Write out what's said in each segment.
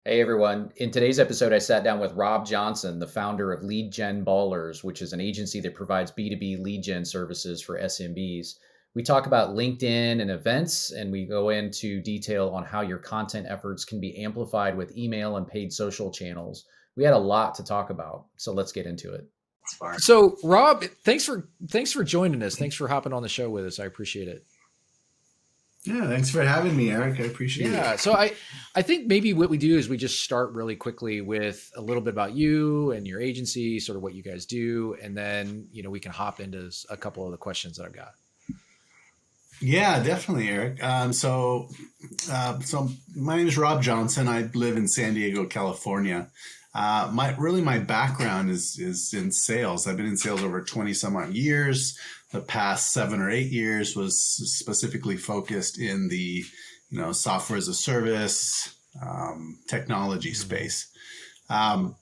Hey everyone. In today's episode, I sat down with Rob Johnson, the founder of Lead Gen Ballers, which is an agency that provides B2B lead gen services for SMBs. We talk about LinkedIn and events, and we go into detail on how your content efforts can be amplified with email and paid social channels. We had a lot to talk about, so let's get into it. So, Rob, thanks for joining us. Thanks for hopping on the show with us. I appreciate it. Yeah, thanks for having me, Eric. I appreciate it. Yeah. So I think maybe what we do is we just start really quickly with a little bit about you and your agency, sort of what you guys do, and then we can hop into a couple of the questions that I've got. Yeah, definitely, Eric. So my name is Rob Johnson. I live in San Diego, California. My background is in sales. I've been in sales over 20 some odd years. The past 7 or 8 years was specifically focused in the software as a service technology space. But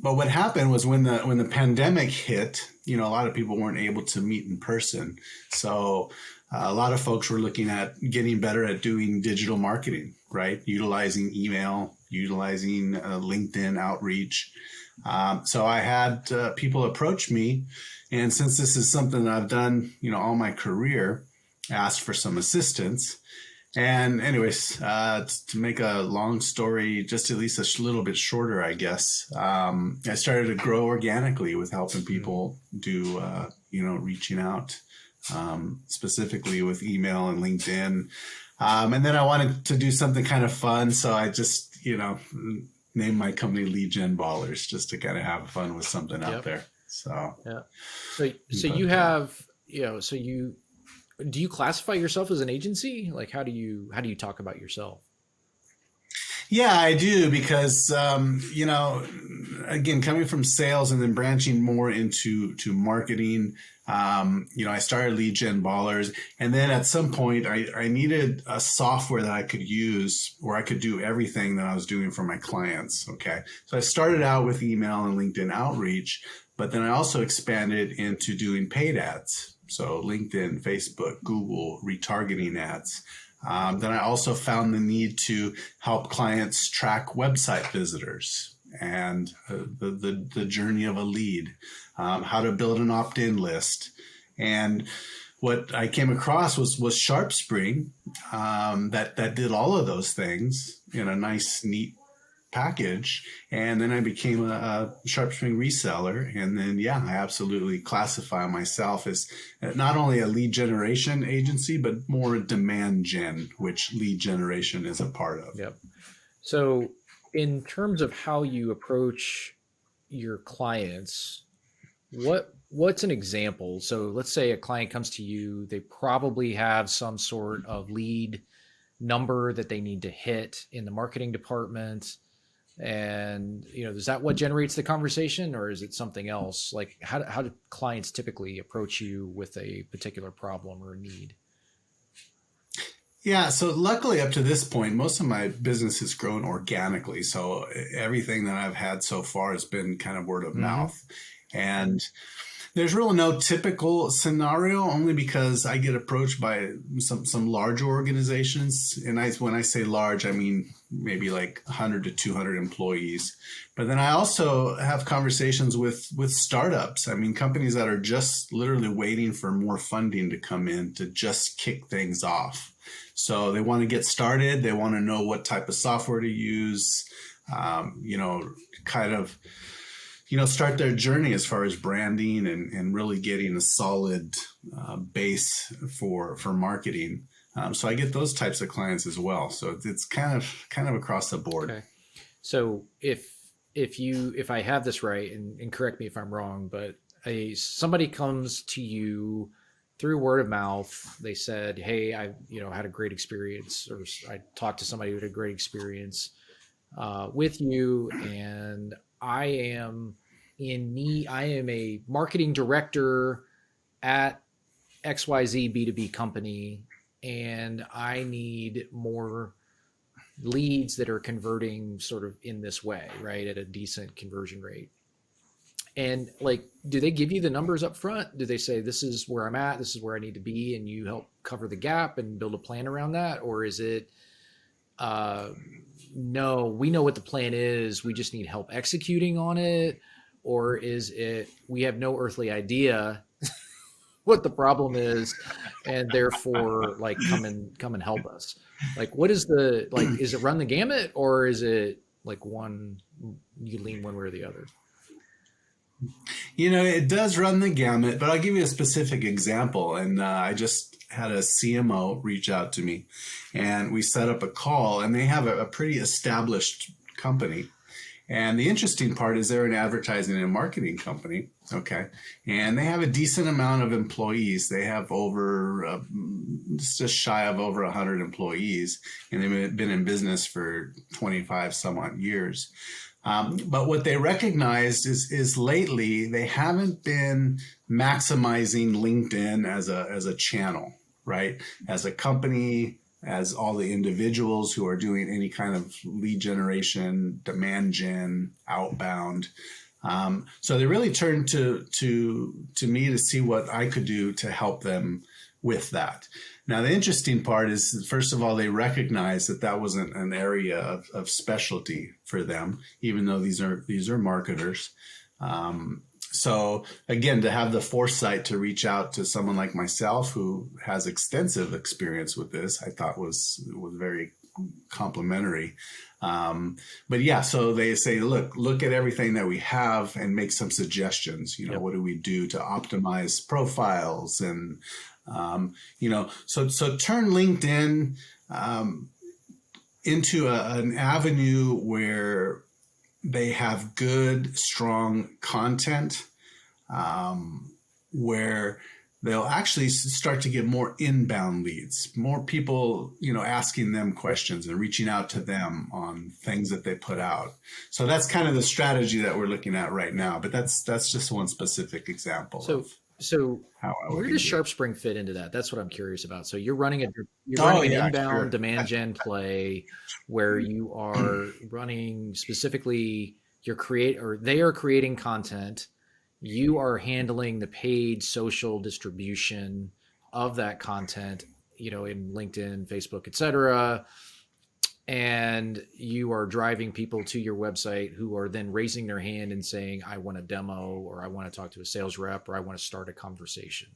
what happened was when the pandemic hit, a lot of people weren't able to meet in person. So a lot of folks were looking at getting better at doing digital marketing, right? Utilizing email, utilizing LinkedIn outreach. So I had people approach me, and since this is something that I've done, all my career, asked for some assistance. And anyways, to make a long story just at least a little bit shorter, I guess, I started to grow organically with helping people do, reaching out, specifically with email and LinkedIn. And then I wanted to do something kind of fun. So I just, named my company Lead Gen Ballers just to kind of have fun with something out Yep. there. So, Yeah. So but, you have, so you do you classify yourself as an agency? Like how do you talk about yourself? yeah, I do because again, coming from sales and then branching more into marketing. I started Lead Gen Ballers, and then at some point, I needed a software that I could use where I could do everything that I was doing for my clients. Okay, so I started out with email and LinkedIn outreach, but then I also expanded into doing paid ads. So LinkedIn, Facebook, Google, retargeting ads. Then I also found the need to help clients track website visitors and the journey of a lead, how to build an opt-in list. And what I came across was SharpSpring that did all of those things in a nice, neat package. And then I became a SharpSpring reseller. And then, yeah, I absolutely classify myself as not only a lead generation agency, but more demand gen, which lead generation is a part of. Yep. So in terms of how you approach your clients, what's an example? So let's say a client comes to you, they probably have some sort of lead number that they need to hit in the marketing department. And is that what generates the conversation, or is it something else? Like how do clients typically approach you with a particular problem or need? Yeah, so luckily up to this point, most of my business has grown organically. So everything that I've had so far has been kind of word of Mm-hmm. mouth. And there's really no typical scenario, only because I get approached by some large organizations, and when I say large, I mean maybe like 100 to 200 employees. But then I also have conversations with startups. I mean, companies that are just literally waiting for more funding to come in to just kick things off. So they want to get started. They want to know what type of software to use. Kind of start their journey as far as branding and really getting a solid base for marketing. So I get those types of clients as well. So it's kind of across the board. Okay. So if I have this right, and correct me if I'm wrong, but somebody comes to you through word of mouth. They said, "Hey, I had a great experience," or I talked to somebody who had a great experience with you, and I am in need. I am a marketing director at XYZ B2B company, and I need more leads that are converting sort of in this way, right, at a decent conversion rate. And like, do they give you the numbers up front? Do they say, this is where I'm at, this is where I need to be, and you help cover the gap and build a plan around that? Or is it, no, we know what the plan is, we just need help executing on it? Or is it, we have no earthly idea what the problem is, and therefore, like, come and help us? Like, what is the, like, is it run the gamut, or is it like one, you lean one way or the other? It does run the gamut, but I'll give you a specific example. And I just had a CMO reach out to me, and we set up a call, and they have a pretty established company. And the interesting part is they're an advertising and marketing company. Okay. And they have a decent amount of employees. They have over, just shy of over 100 employees, and they've been in business for 25 some odd years. But what they recognized is lately they haven't been maximizing LinkedIn as a channel, right? As a company, as all the individuals who are doing any kind of lead generation, demand gen, outbound. So they really turned to me to see what I could do to help them with that. Now, the interesting part is, first of all, they recognize that that wasn't an area of specialty for them, even though these are marketers. So again, to have the foresight to reach out to someone like myself who has extensive experience with this, I thought was very complimentary. But yeah, so they say, look at everything that we have and make some suggestions. Yep. What do we do to optimize profiles? And so turn LinkedIn into an avenue where they have good, strong content, where they'll actually start to get more inbound leads, more people, asking them questions and reaching out to them on things that they put out. So that's kind of the strategy that we're looking at right now. But that's just one specific example. So how where does SharpSpring fit into that? That's what I'm curious about. So you're running an yeah, inbound sure. demand gen play where you are running specifically they are creating content. You are handling the paid social distribution of that content, in LinkedIn, Facebook, etc. And you are driving people to your website who are then raising their hand and saying, I want a demo, or I want to talk to a sales rep, or I want to start a conversation.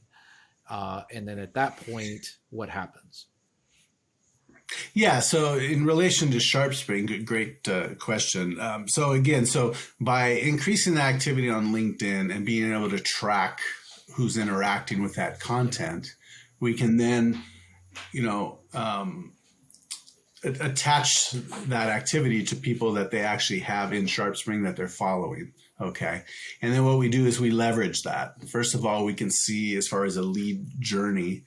And then at that point, what happens? Yeah, so in relation to SharpSpring, great question. So by increasing the activity on LinkedIn and being able to track who's interacting with that content, we can then, attach that activity to people that they actually have in SharpSpring that they're following. Okay. And then what we do is we leverage that. First of all, we can see, as far as a lead journey,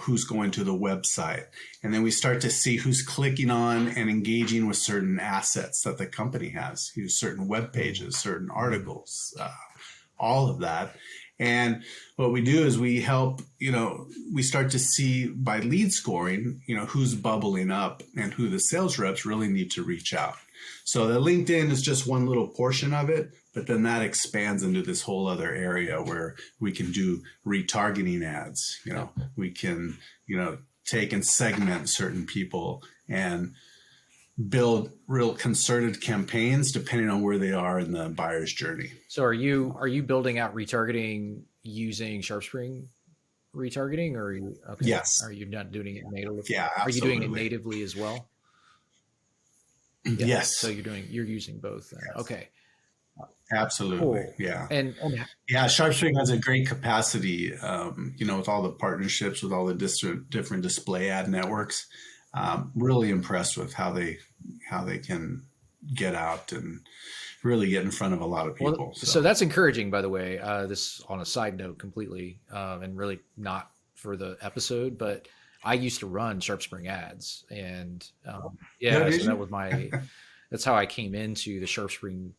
who's going to the website. And then we start to see who's clicking on and engaging with certain assets that the company has, certain web pages, certain articles, all of that. And what we do is we help, we start to see by lead scoring, who's bubbling up and who the sales reps really need to reach out. So the LinkedIn is just one little portion of it, but then that expands into this whole other area where we can do retargeting ads. We can, take and segment certain people and build real concerted campaigns depending on where they are in the buyer's journey. So are you building out retargeting using SharpSpring retargeting, or okay? Yes. Are you not doing it natively? Yeah, absolutely. Are you doing it natively as well? Yeah. Yes. So you're using both then. Yes. Okay. Absolutely. Cool. Yeah. And yeah, SharpSpring has a great capacity, with all the partnerships with all the different display ad networks. Really impressed with how they can get out and really get in front of a lot of people. Well, so that's encouraging, by the way. This on a side note completely, and really not for the episode, but I used to run SharpSpring ads, and so that was that's how I came into the SharpSpring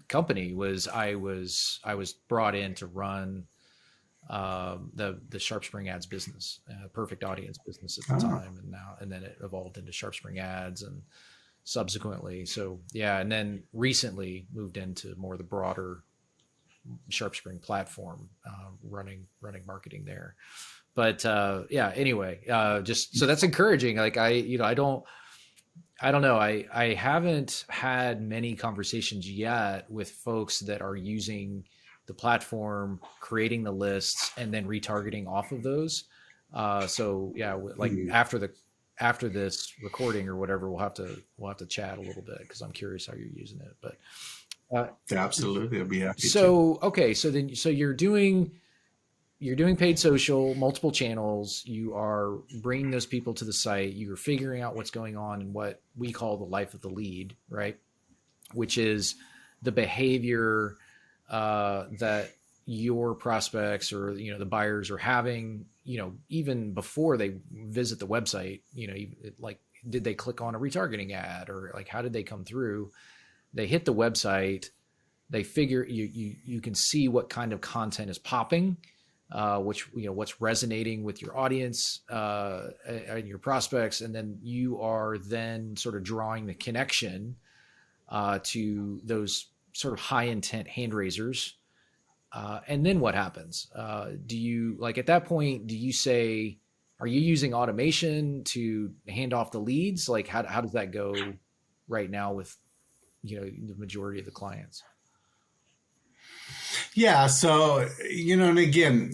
company. I was brought in to run the SharpSpring ads business, Perfect Audience business at the time, and then it evolved into SharpSpring ads and subsequently. So yeah, and then recently moved into more the broader SharpSpring platform, running marketing there. But anyway, just so that's encouraging. Like I don't. I don't know. I haven't had many conversations yet with folks that are using the platform, creating the lists, and then retargeting off of those. So yeah, like Mm, after this recording or whatever, we'll have to chat a little bit because I'm curious how you're using it. But uh, absolutely, I'd be happy to. so okay, so you're doing paid social, multiple channels. You are bringing those people to the site. You're figuring out what's going on in what we call the life of the lead, right? Which is the behavior that your prospects or the buyers are having. Even before they visit the website. Like, did they click on a retargeting ad, or like how did they come through? They hit the website. They figure you can see what kind of content is popping, which what's resonating with your audience and your prospects, and then you are then sort of drawing the connection to those sort of high intent hand raisers. And then what happens? Do you, like, at that point, do you say, are you using automation to hand off the leads? Like, how does that go right now with the majority of the clients? Yeah, so and again,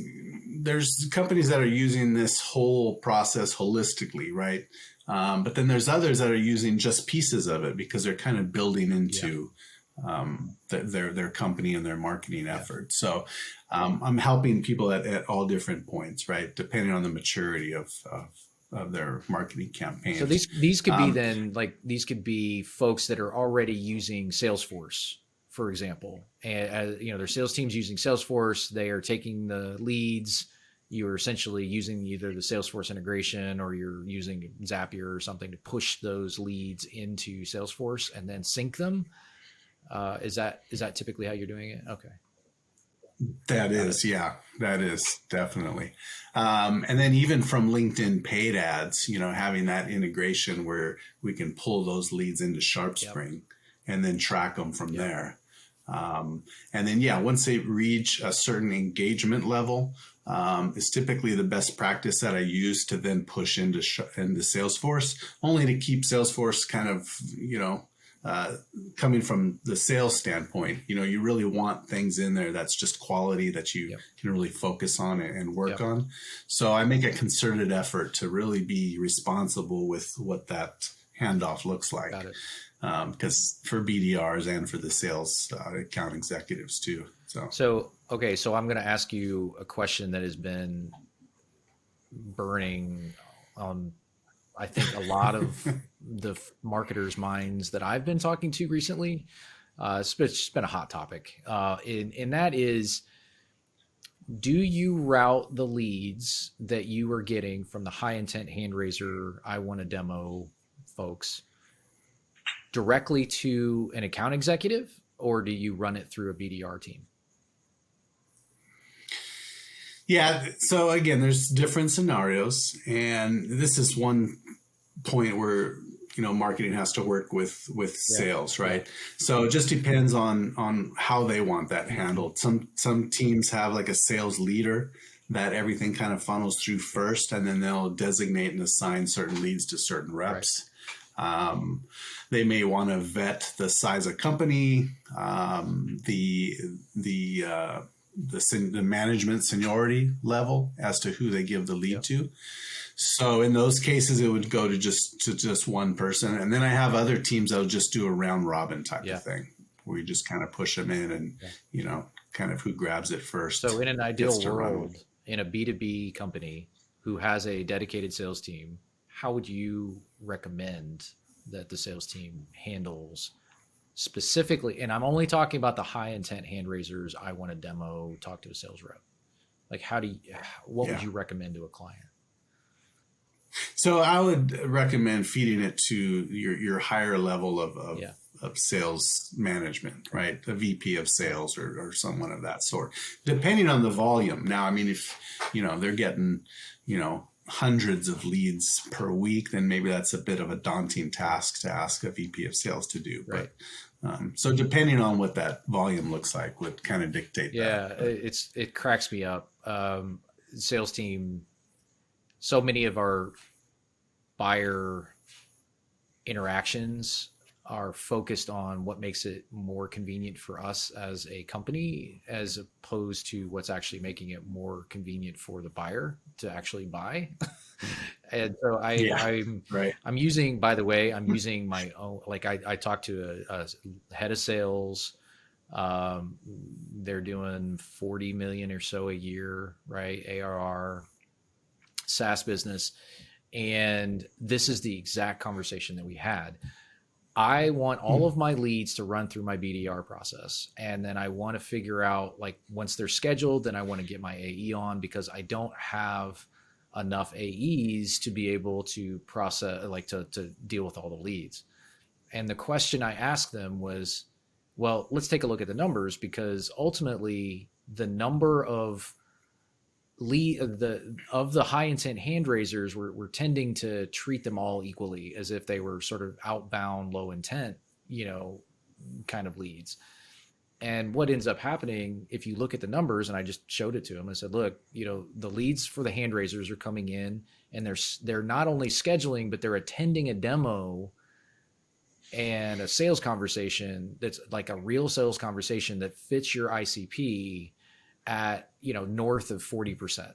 there's companies that are using this whole process holistically, right? But then there's others that are using just pieces of it because they're kind of building Yeah. into their company and their marketing Yeah. effort. So I'm helping people at all different points, right? Depending on the maturity of their marketing So campaigns. these could be Um, then, like, these could be folks that are already using Salesforce, for example, and their sales team's using Salesforce. They are taking the leads. You're essentially using either the Salesforce integration or you're using Zapier or something to push those leads into Salesforce and then sync them. Is that typically how you're doing it? Okay, That got it. is, yeah, that is definitely. And then even from LinkedIn paid ads, having that integration where we can pull those leads into Yep. SharpSpring and then track them from Yep. there. And then, yeah, once they reach a certain engagement level, is typically the best practice that I use to then push into Salesforce, only to keep Salesforce kind of, uh, coming from the sales standpoint. You really want things in there that's just quality that you Yep. can really focus on and work Yep. on. So I make a concerted effort to really be responsible with what that handoff looks Got like, it. because for BDRs and for the sales account executives too. So So, okay, so I'm going to ask you a question that has been burning on, I think, a lot of the marketers' minds that I've been talking to recently. It's been a hot topic. And that is, do you route the leads that you are getting from the high intent hand raiser, I want a demo folks, directly to an account executive, or do you run it through a BDR team? yeah, so again, there's different scenarios, and this is one point where marketing has to work with Yeah. sales, Yeah. right? So it just depends on how they want that Mm-hmm. handled. Some teams have like a sales leader that everything kind of funnels through first, and then they'll designate and assign certain leads to certain Right. reps. um, they may want to vet the size of company, the management seniority level as to who they give the lead Yep. to. So in those cases, it would go to just one person, and then I have other teams that'll just do a round robin type of Yeah. thing, where you just kind of push them in, and Yeah. kind of who grabs it So first in an gets ideal to run with. world, in a B2B company who has a dedicated sales team, how would you recommend that the sales team handles specifically? And I'm only talking about the high intent hand raisers. I want a demo, talk to a sales rep. Like, what would Yeah. you recommend to a client? So I would recommend feeding it to your higher level Yeah. of sales management, right? A VP of sales or someone of that sort, depending on the volume. Now, I mean, if, they're getting, hundreds of leads per week, then maybe that's a bit of a daunting task to ask a VP of sales to do. Right. But so depending on what that volume looks like would kind of dictate that. Yeah. But It cracks me up. Sales team, so many of our buyer interactions are focused on what makes it more convenient for us as a company, as opposed to what's actually making it more convenient for the buyer to actually buy. And so Yeah. Right. I'm using, by the way, I'm using my own, like I talked to a head of sales. Um, they're doing 40 million or so a year, right? ARR, SaaS business. And this is the exact conversation that we had. I want all of my leads to run through my BDR process. And then I want to figure out, like, once they're scheduled, then I want to get my AE on, because I don't have enough AEs to be able to process, like to deal with all the leads. And the question I asked them was, well, let's take a look at the numbers, because ultimately the number of the high intent hand raisers, we're tending to treat them all equally, as if they were sort of outbound low intent, kind of leads. And what ends up happening, if you look at the numbers, and I just showed it to him, I said, look, the leads for the hand raisers are coming in, and they're not only scheduling, but they're attending a demo and a sales conversation that's like a real sales conversation that fits your ICP at, north of 40%.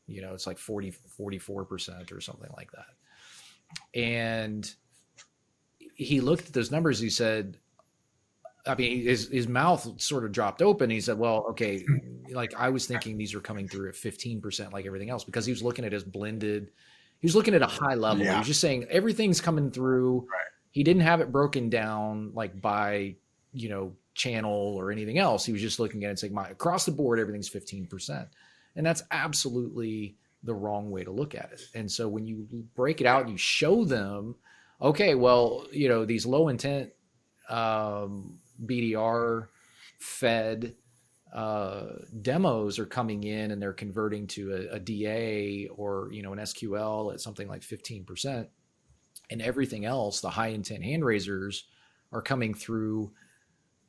It's like 44% or something like that. And he looked at those numbers. He said, I mean, his mouth sort of dropped open. He said, well, okay, like I was thinking these were coming through at 15% like everything else, because he was looking at his blended, he was looking at a high level. He Yeah. was just saying everything's coming through. Right. He didn't have it broken down like by, channel or anything else. He was just looking at it and saying, across the board, everything's 15%. And that's absolutely the wrong way to look at it. And so when you break it out and you show them, okay, well, these low intent BDR fed demos are coming in, and they're converting to a DA or, an SQL at something like 15%. And everything else, the high intent hand raisers, are coming through,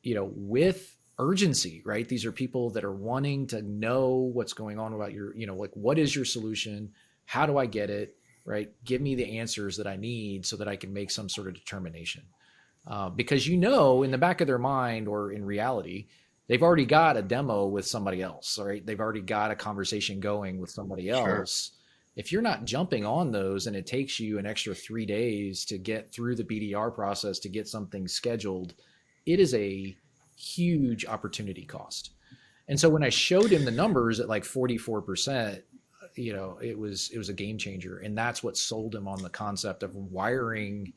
with urgency, right? These are people that are wanting to know what's going on about your, like, what is your solution? How do I get it? Right? Give me the answers that I need so that I can make some sort of determination. Because, in the back of their mind, or in reality, they've already got a demo with somebody else, right? They've already got a conversation going with somebody else. Sure. If you're not jumping on those, and it takes you an extra 3 days to get through the BDR process to get something scheduled, it is a huge opportunity cost. And so when I showed him the numbers at like 44%, it was a game changer. And that's what sold him on the concept of wiring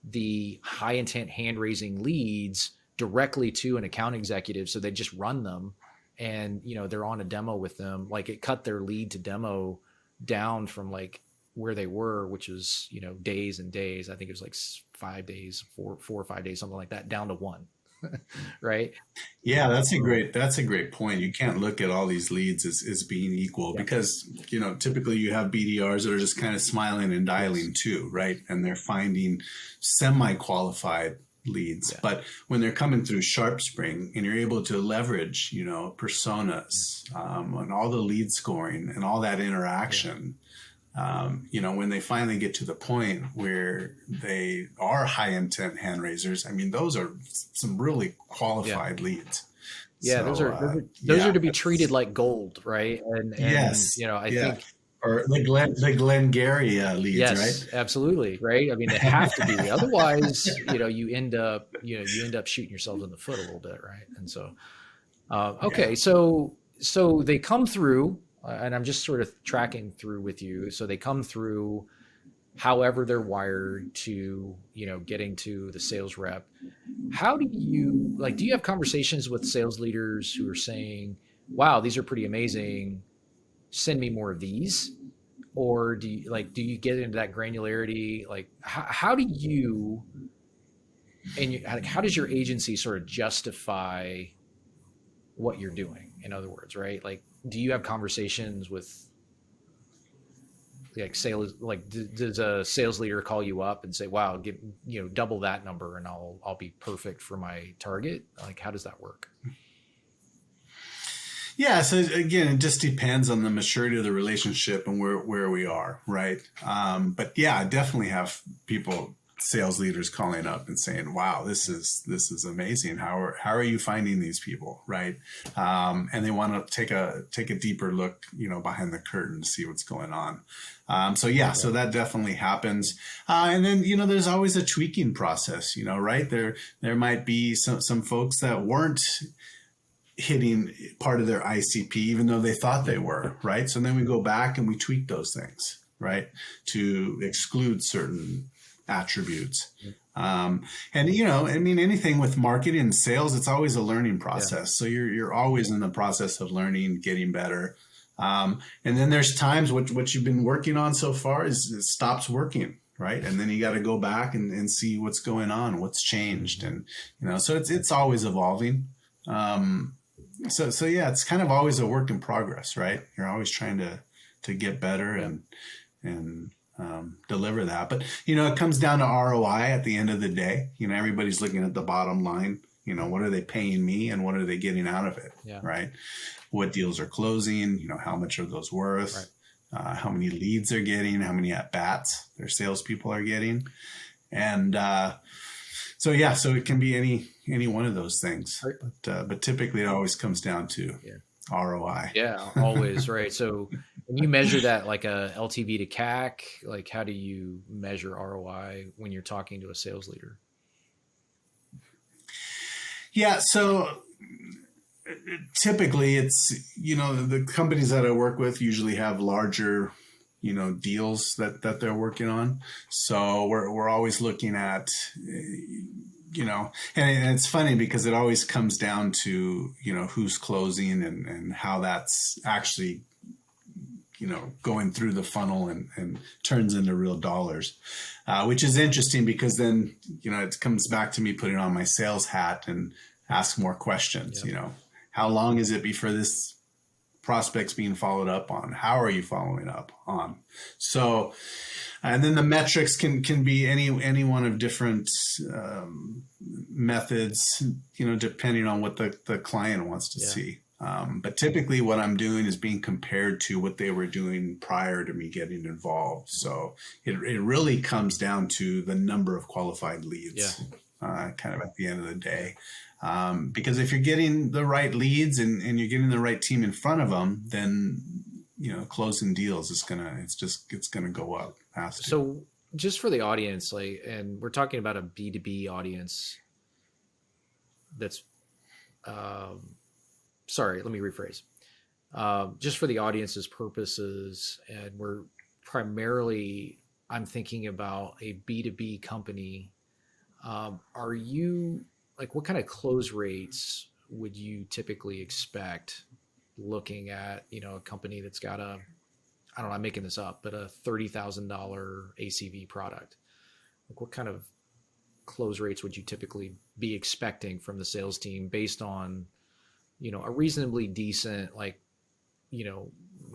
the high intent hand raising leads directly to an account executive. So they just run them, and, they're on a demo with them. Like, it cut their lead to demo down from like where they were, which is, days and days. I think it was like 5 days, 4 or 5 days, something like that, down to 1. Right. Yeah, that's a great point. You can't look at all these leads as being equal, because, typically you have BDRs that are just kind of smiling and dialing too, right? And they're finding semi-qualified leads. Yeah. But when they're coming through SharpSpring, and you're able to leverage, personas, and all the lead scoring and all that interaction, when they finally get to the point where they are high intent hand raisers, I mean, those are some really qualified leads. Yeah, so, those are to be treated like gold, right? And yes, I think, or the Glengarry leads, yes, right? Absolutely, right? I mean, they have to be. Otherwise, you end up shooting yourself in the foot a little bit, right? And so, okay, so they come through. And I'm just sort of tracking through with you. So they come through however they're wired to, getting to the sales rep. How do you have conversations with sales leaders who are saying, wow, these are pretty amazing, send me more of these? Or do you get into that granularity? Like, how do you, how does your agency sort of justify what you're doing? In other words, right? Like, do you have conversations with like sales? Like, does a sales leader call you up and say, "Wow, give double that number, and I'll be perfect for my target"? Like, how does that work? Yeah, so again, it just depends on the maturity of the relationship and where we are, right? But yeah, I definitely have people sales leaders calling up and saying, wow, this is amazing. How are you finding these people? Right. And they want to take a deeper look, behind the curtain to see what's going on. So that definitely happens. And then, there's always a tweaking process, right? There might be some folks that weren't hitting part of their ICP, even though they thought they were, right? So then we go back and we tweak those things, right? To exclude certain attributes. And, anything with marketing and sales, it's always a learning process. So you're always in the process of learning, getting better. And then there's times what you've been working on so far it stops working, right? And then you got to go back and see what's going on, what's changed. And, so it's always evolving. So yeah, it's kind of always a work in progress, right? You're always trying to get better and deliver that. But, it comes down to ROI at the end of the day. Everybody's looking at the bottom line. What are they paying me and what are they getting out of it? Yeah. Right. What deals are closing? How much are those worth? Right. How many leads they're getting? How many at bats their salespeople are getting? And, so it can be any one of those things, but typically it always comes down to ROI. Yeah, always. Right. So when you measure that like a LTV to CAC, like how do you measure ROI when you're talking to a sales leader? Yeah. So typically it's, the companies that I work with usually have larger, deals that they're working on. So we're always looking at, and it's funny because it always comes down to, who's closing and how that's actually, going through the funnel and turns into real dollars, which is interesting because then, it comes back to me putting on my sales hat and ask more questions. How long is it before this prospect's being followed up on? How are you following up on? So, and then the metrics can be any one of different methods, depending on what the client wants to see. But typically what I'm doing is being compared to what they were doing prior to me getting involved. So it really comes down to the number of qualified leads, kind of at the end of the day. Because if you're getting the right leads and you're getting the right team in front of them, then, closing deals it's gonna go up faster. So just for the audience, and we're talking about a B2B audience that's, sorry, let me rephrase. Just for the audience's purposes, and I'm thinking about a B2B company. Are you, what kind of close rates would you typically expect looking at, a company that's got I'm making this up, but a $30,000 ACV product? What kind of close rates would you typically be expecting from the sales team based on, a reasonably decent,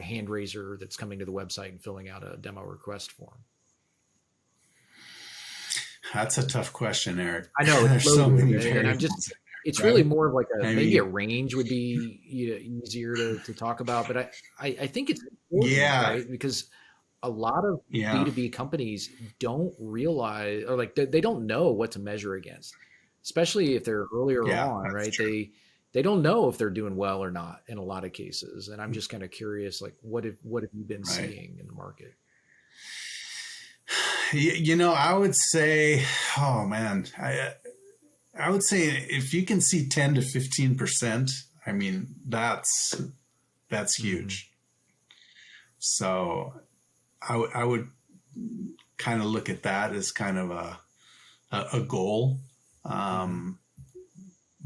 hand raiser that's coming to the website and filling out a demo request form? That's a tough question, Eric. I know there's so many and variables. It's really more of like maybe a range would be easier to talk about, but I think it's important, right? Because a lot of B2B companies don't realize, or they don't know what to measure against, especially if they're earlier on, right? True. They don't know if they're doing well or not in a lot of cases. And I'm just kind of curious, what have you been seeing in the market? I would say, oh man, I would say if you can see 10 to 15%, that's huge. So I would kind of look at that as kind of a goal.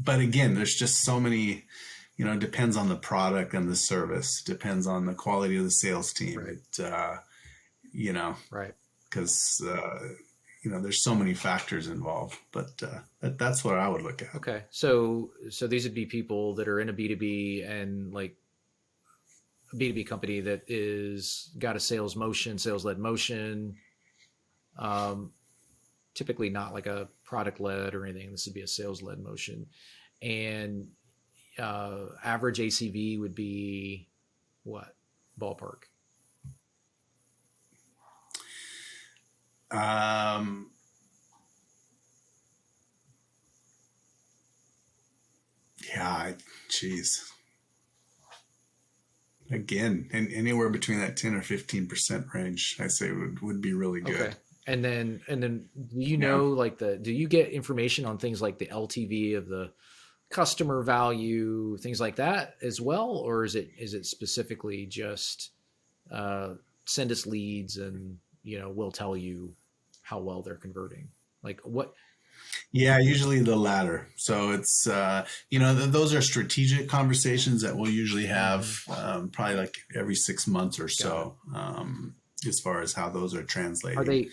But again, there's just so many, it depends on the product and the service, depends on the quality of the sales team. Right. Right. Because, there's so many factors involved, but that's what I would look at. Okay. So these would be people that are in a B2B and a B2B company that is got a sales-led motion, typically not like a product-led or anything. This would be a sales-led motion. And average ACV would be what? Ballpark? Yeah, geez. Again, and anywhere between that 10 or 15% range, I say would be really Okay. good. And then do you Yeah. know like do you get information on things like the LTV of the customer value, things like that as well, or is it specifically just uh, send us leads and we'll tell you how well they're converting? Like what? Yeah, usually the latter. So it's, those are strategic conversations that we'll usually have Mhm. probably like every 6 months or Got it. so, as far as how those are Are translating, they?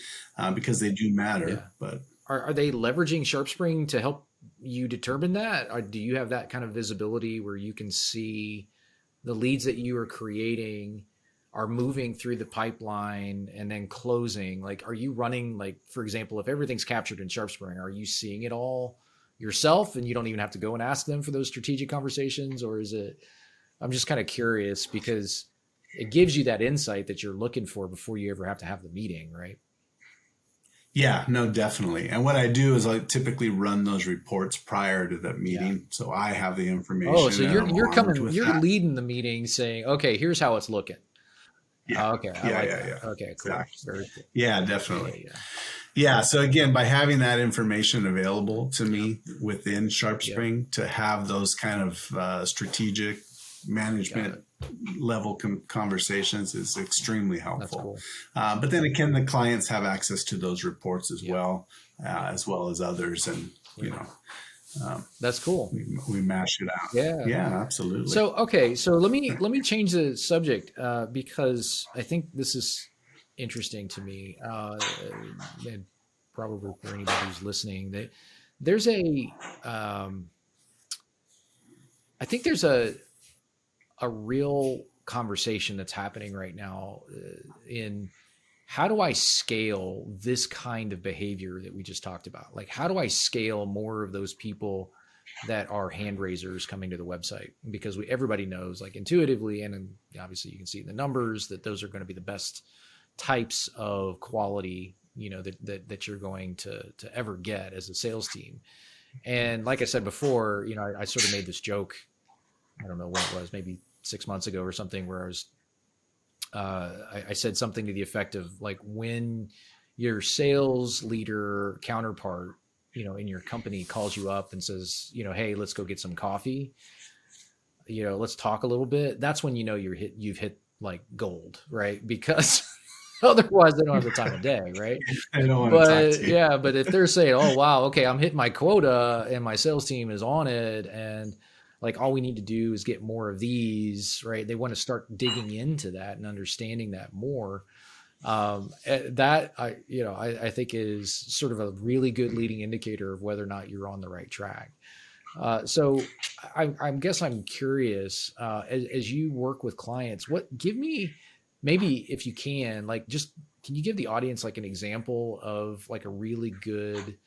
because they do matter. Yeah. But Are they leveraging SharpSpring to help you determine that? Or do you have that kind of visibility where you can see the leads that you are creating are moving through the pipeline and then closing? Like, are you running, like, for example, if everything's captured in SharpSpring, are you seeing it all yourself and you don't even have to go and ask them for those strategic conversations? Or is it, I'm just kind of curious because it gives you that insight that you're looking for before you ever have to have the meeting, right? yeah, no, definitely. And what I do is I typically run those reports prior to that Yeah. meeting. So I have the Oh, information so and you're I'm you're armed coming, with you're that. leading the meeting saying, okay, here's how it's looking. Yeah. Okay, I Yeah. like Yeah. that. Yeah. Okay, cool. Exactly. Very cool. Yeah, Yeah, definitely. yeah. Yeah. So again, by having that information available to Yep. me within Yep. SharpSpring to have those kind of strategic Got management it. level conversations is extremely That's helpful. cool. But then again, the clients have access to those reports Yep. as well as others. And, Sweet. um, That's cool. we mash it out. Yeah. Yeah, absolutely. So okay, so let me change the subject because I think this is interesting to me, and probably for anybody who's listening. That there's um, I think there's a real conversation that's happening right now in how do I scale this kind of behavior that we just talked about? Like, how do I scale more of those people that are hand raisers coming to the website? Because everybody knows, like intuitively, and obviously you can see the numbers that those are going to be the best types of quality, that you're going to ever get as a sales team. And like I said before, I sort of made this joke. I don't know when it was, maybe 6 months ago or something, where I said something to the effect of like when your sales leader counterpart, in your company calls you up and says, hey, let's go get some coffee. Let's talk a little bit. That's when you've hit like gold, right? Because otherwise they don't have the time of day, right? I don't want to talk But to you. yeah, but if they're saying, oh wow, okay, I'm hitting my quota and my sales team is on it, and like all we need to do is get more of these, right? They want to start digging into that and understanding that more. That I think is sort of a really good leading indicator of whether or not you're on the right track. So I guess I'm curious, as you work with clients, give me, maybe if you can, like, just, can you give the audience like an example of like a really good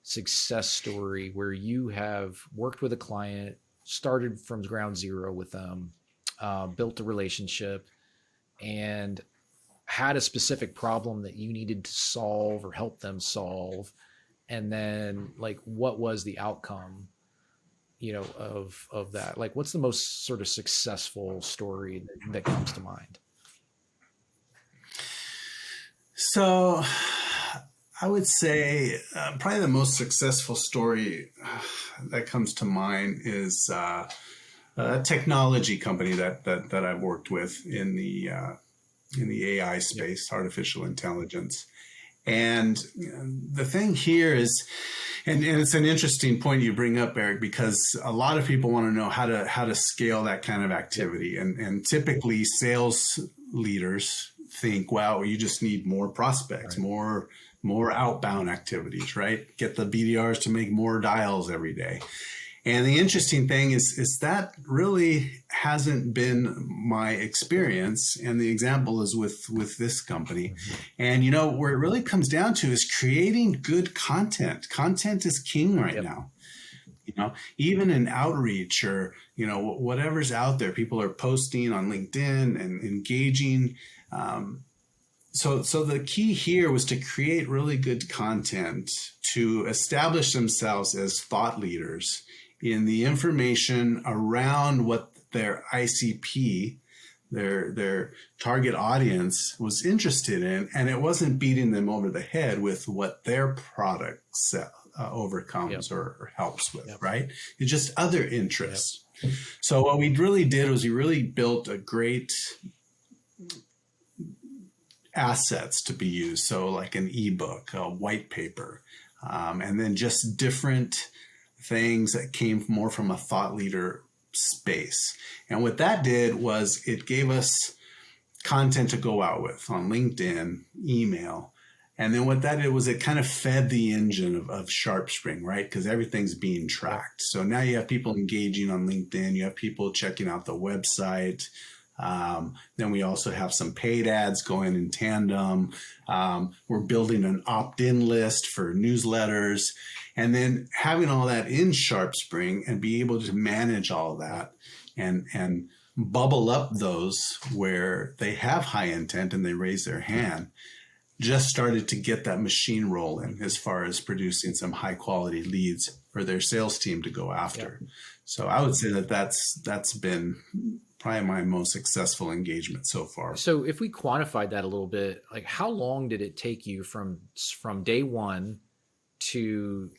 success story where you have worked with a client, started from ground zero with them, built a relationship, and had a specific problem that you needed to solve or help them solve, and then like what was the outcome, of that? Like, what's the most sort of successful story that comes to mind? So I would say probably the most successful story that comes to mind is a technology company that I've worked with in the AI Yep. space, artificial intelligence. And the thing here is, and it's an interesting point you bring up, Eric, because a lot of people want to know how to scale that kind of Yep. activity, and typically sales leaders think, wow, you just need more prospects, Right. more outbound activities, right? Get the BDRs to make more dials every day. And the interesting thing is that really hasn't been my experience. And the example is with this company. Mm-hmm. And where it really comes down to is creating good content. Content is king right Yep. now. Even in outreach or whatever's out there, people are posting on LinkedIn and engaging. So the key here was to create really good content to establish themselves as thought leaders in the information around what their ICP, their target audience, was interested in, and it wasn't beating them over the head with what their product overcomes or helps with, right? It's just other interests. So what we really did was we really built a great assets to be used. So like an ebook, a white paper, and then just different things that came more from a thought leader space. And what that did was it gave us content to go out with on LinkedIn, email. And then what that did was it kind of fed the engine of SharpSpring, right? Because everything's being tracked. So now you have people engaging on LinkedIn. You have people checking out the website. Then we also have some paid ads going in tandem. We're building an opt-in list for newsletters. And then having all that in SharpSpring and be able to manage all that and bubble up those where they have high intent and they raise their hand, just started to get that machine rolling as far as producing some high quality leads for their sales team to go after. So I would say that that's been probably my most successful engagement so far. So if we quantified that a little bit, like how long did it take you from day one to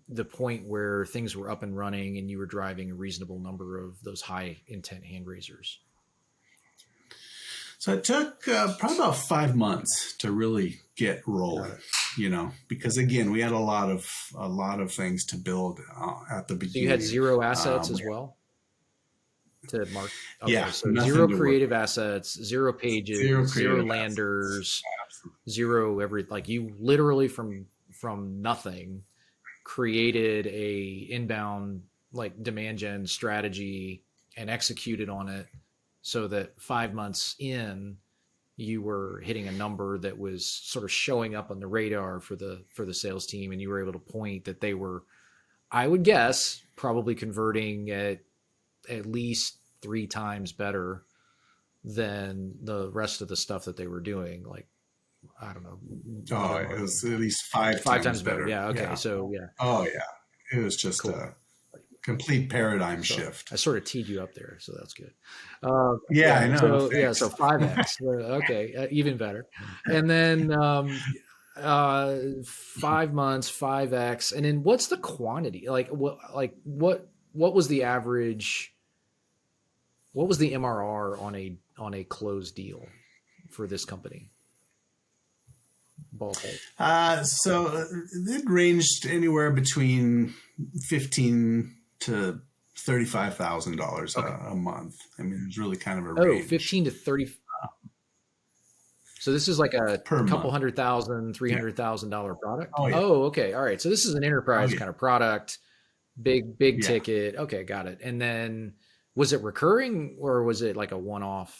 the point where things were up and running and you were driving a reasonable number of those high intent hand raisers? So it took probably about 5 months to really get rolling, because again, we had a lot of things to build at the beginning. So you had zero assets as well to mark. Okay, Yeah. so zero creative assets, zero pages, zero landers, zero like you literally from nothing created a inbound like demand gen strategy and executed on it so that 5 months in you were hitting a number that was sort of showing up on the radar for the sales team, and you were able to point that they were, I would guess, probably converting at least 3 times better than the rest of the stuff that they were doing. Like, I don't know. Oh, it was at least five times better. Yeah. Okay. Yeah. So yeah. Oh yeah. It was just a complete paradigm shift. I sort of teed you up there, so that's good. I know. So so 5x. Okay, even better. And then 5 months, 5x, and then what's the quantity? What was the average? What was the MRR on a closed deal for this company? Ballpark. So it ranged anywhere between $15,000 to $35,000 a month. I mean, it was really kind of a range. 15 to 30. So this is like a couple $100,000, $300,000 product. Oh, okay. All right. So this is an enterprise kind of product, big ticket. Okay, got it. And then was it recurring or was it like a one-off?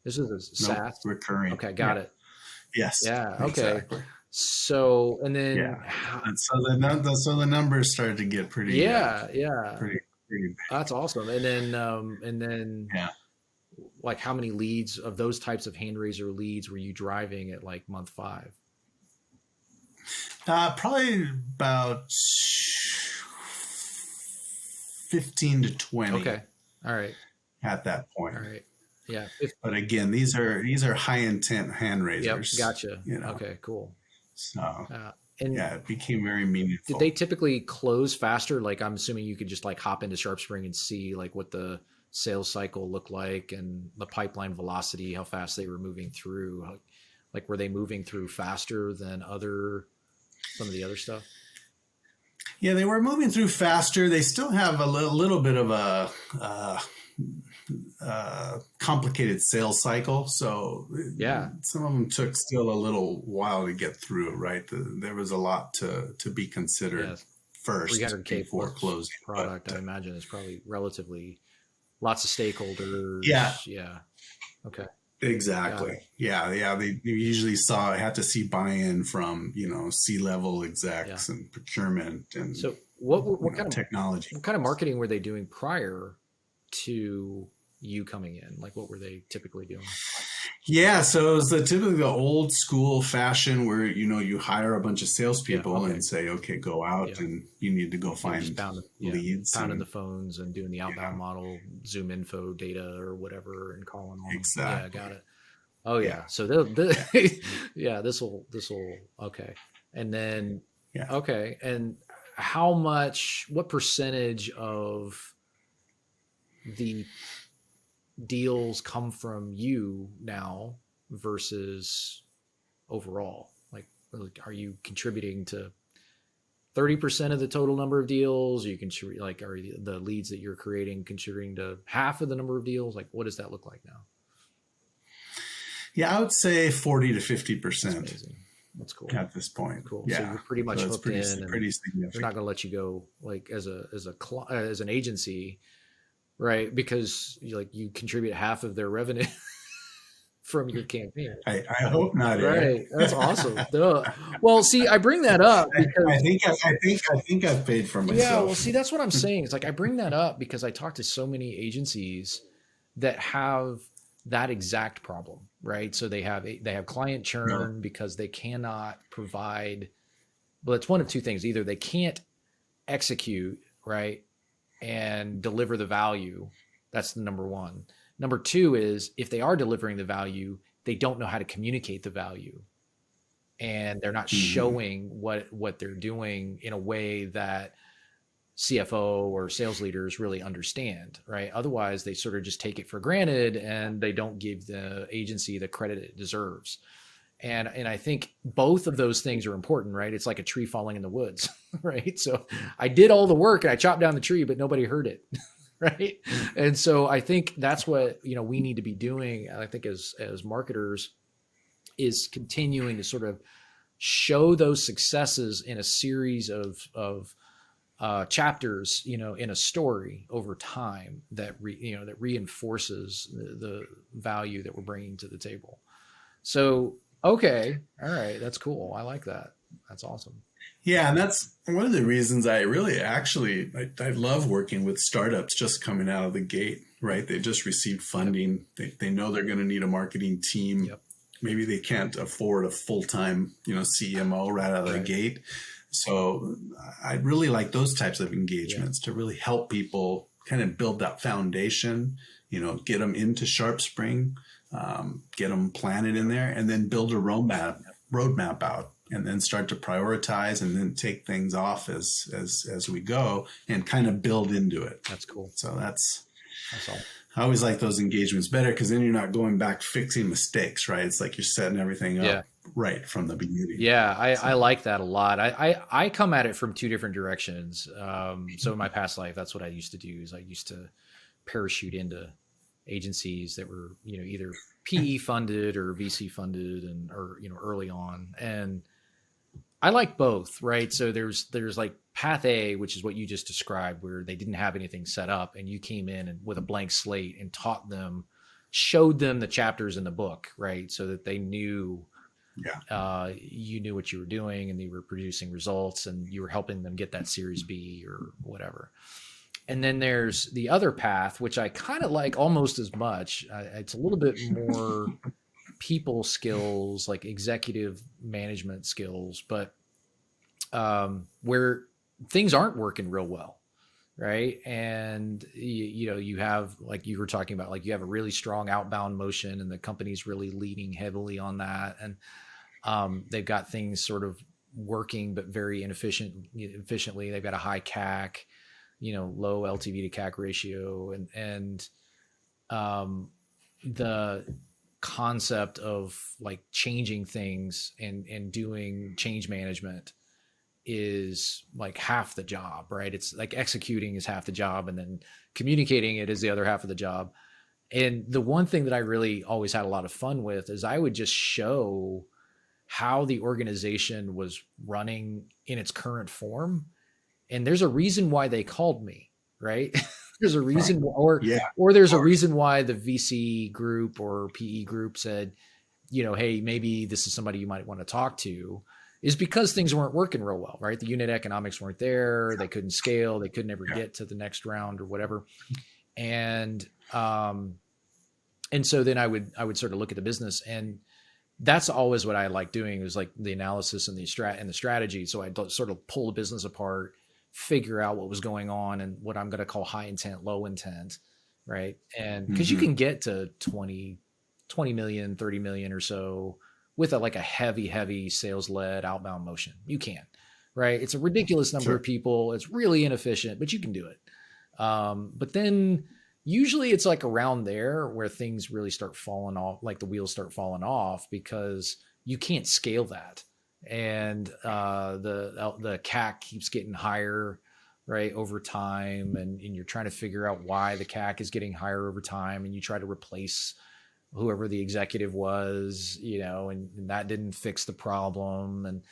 This is a SaaS? Recurring. Okay, got it. Yes. Yeah. Okay. Exactly. So, and then, and so the numbers started to get pretty, pretty big. That's awesome. And then, like how many leads of those types of hand raiser leads were you driving at like month 5? Probably about 15 to 20. Okay. All right. At that point. All right. Yeah. But again, these are high intent hand raisers. Yep. Gotcha. Okay, cool. So and it became very meaningful. Did they typically close faster? Like I'm assuming you could just like hop into SharpSpring and see like what the sales cycle looked like and the pipeline velocity, how fast they were moving through. Like were they moving through faster than some of the other stuff? Yeah, they were moving through faster. They still have a little bit of a complicated sales cycle. So some of them took still a little while to get through, right? There was a lot to be considered first 300K before closing. Product, I imagine, is probably relatively lots of stakeholders. Yeah. Okay. Exactly. Yeah. They usually had to see buy-in from, C-level execs and procurement and so what kind of technology. What kind of marketing were they doing prior to you coming in? Like what were they typically doing? Yeah, so it was typically the old school fashion where you hire a bunch of Yeah. salespeople Okay. and say, okay, go out Yeah. and you need to go You're just find pounding, yeah, leads pounding the and phones and doing the outbound yeah, model, Zoom info data or whatever, and calling on them. Yeah, got exactly. it. Oh Yeah, yeah. So yeah, yeah, this will okay. And then yeah. okay, and what percentage of the deals come from you now versus overall? Like, are you contributing to 30% of the total number of deals? You contribute, like, are the leads that you're creating contributing to half of the number of deals? Like, what does that look like now? Yeah, I would say 40 to That's 50% amazing. That's cool. at this point. Cool. So Yeah. you're pretty So much it's hooked in, and pretty they're not significant. going to let you go, like, as an agency, right? Because you contribute half of their revenue from your campaign. I hope not, Eric. Right. That's awesome. Duh. Well, see, I bring that up I because think I think I've paid for yeah, well, myself. see, that's what I'm saying. It's like I bring that up because I talk to so many agencies that have that exact problem, right? So they have client No. churn because they cannot provide. Well, it's one of two things: either they can't execute, right, and deliver the value. That's the number one. Number two is if they are delivering the value, they don't know how to communicate the value, and they're not Hmm. showing what they're doing in a way that CFO or sales leaders really understand, right? Otherwise, they sort of just take it for granted and they don't give the agency the credit it deserves. And I think both of those things are important, right? It's like a tree falling in the woods, right? So I did all the work and I chopped down the tree, but nobody heard it, right? And so I think that's what we need to be doing. I think as marketers is continuing to sort of show those successes in a series of chapters, in a story over time that reinforces the value that we're bringing to the table. So, okay, all right, that's cool. I like that. That's awesome. Yeah, and that's one of the reasons I really I love working with startups just coming out of the gate, right? They just received Yep. funding. They know they're going to need a marketing team. Yep. Maybe they can't afford a full-time, CMO right out of the Right. gate. So I really like those types of Yeah. engagements to really help people kind of build that foundation, get them into SharpSpring, get them planted in there, and then build a roadmap out, and then start to prioritize, and then take things off as we go, and kind of build into it. That's cool. So That's all. I always like those engagements better because then you're not going back fixing mistakes, right? It's like you're setting everything Yeah. up right from the beginning. Yeah, I So like that a lot. I come at it from two different directions. So in my past life, that's what I used to do. Is I used to parachute into agencies that were either PE funded or VC funded, and or early on. And I like both, right? So there's like path A, which is what you just described, where they didn't have anything set up, and you came in and with a blank slate and taught them, showed them the chapters in the book, right, so that they knew yeah, you knew what you were doing and you were producing results and you were helping them get that Series B or whatever. And then there's the other path, which I kind of like almost as much. It's a little bit more people skills, like executive management skills, but where things aren't working real well, right? And you have, like you were talking about, like you have a really strong outbound motion and the company's really leaning heavily on that, and they've got things sort of working but very efficiently. They've got a high CAC, low LTV to CAC ratio, and the concept of like changing things and doing change management is like half the job, right? It's like executing is half the job, and then communicating it is the other half of the job. And the one thing that I really always had a lot of fun with is I would just show how the organization was running in its current form. And there's a reason why they called me, right? There's a reason, yeah, or of there's a course. reason why the VC group or PE group said, hey, maybe this is somebody you might want to talk to, is because things weren't working real well, right? The unit economics weren't there. They couldn't scale. They could never Yeah, get to the next round or whatever. And And so then I would sort of look at the business, and that's always what I like doing, is like the analysis and the strategy. So I sort of pull the business apart, figure out what was going on and what I'm going to call high intent, low intent. Right. And because you Mm-hmm. can get to 20 million, 30 million or so with like a heavy sales led outbound motion. You can, right? It's a ridiculous number of Sure. people. It's really inefficient, but you can do it. But then usually it's like around there where things really start falling off, like the wheels start falling off, because you can't scale that. And the CAC keeps getting higher, right, over time. And you're trying to figure out why the CAC is getting higher over time. And you try to replace whoever the executive was, and that didn't fix the problem. And,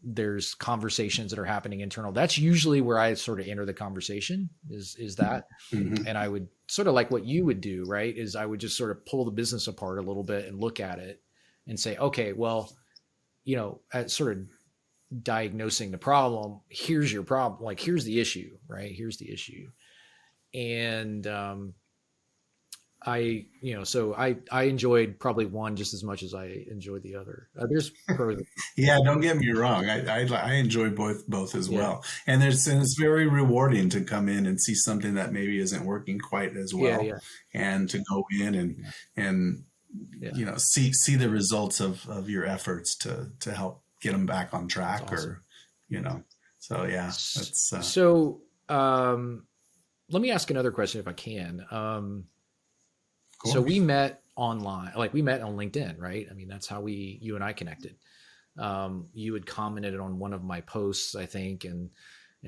there's conversations that are happening internal. That's usually where I sort of enter the conversation is that. Mm-hmm. And I would sort of like what you would do, right? Is I would just sort of pull the business apart a little bit and look at it and say, okay, well, at sort of diagnosing the problem, here's your problem. Like, here's the issue, right? Here's the issue. And, so I enjoyed probably one just as much as I enjoyed the other. There's pros. Yeah, don't get me wrong. I enjoy both as Yeah. well, and it's very rewarding to come in and see something that maybe isn't working quite as Yeah. well, Yeah. and to go in and Yeah. see the results of your efforts to help get them back on That's track, awesome. or so yeah, that's So, let me ask another question if I can. of So we course. met online, like we met on LinkedIn, right? I mean, that's how you and I connected. You had commented on one of my posts, I think, and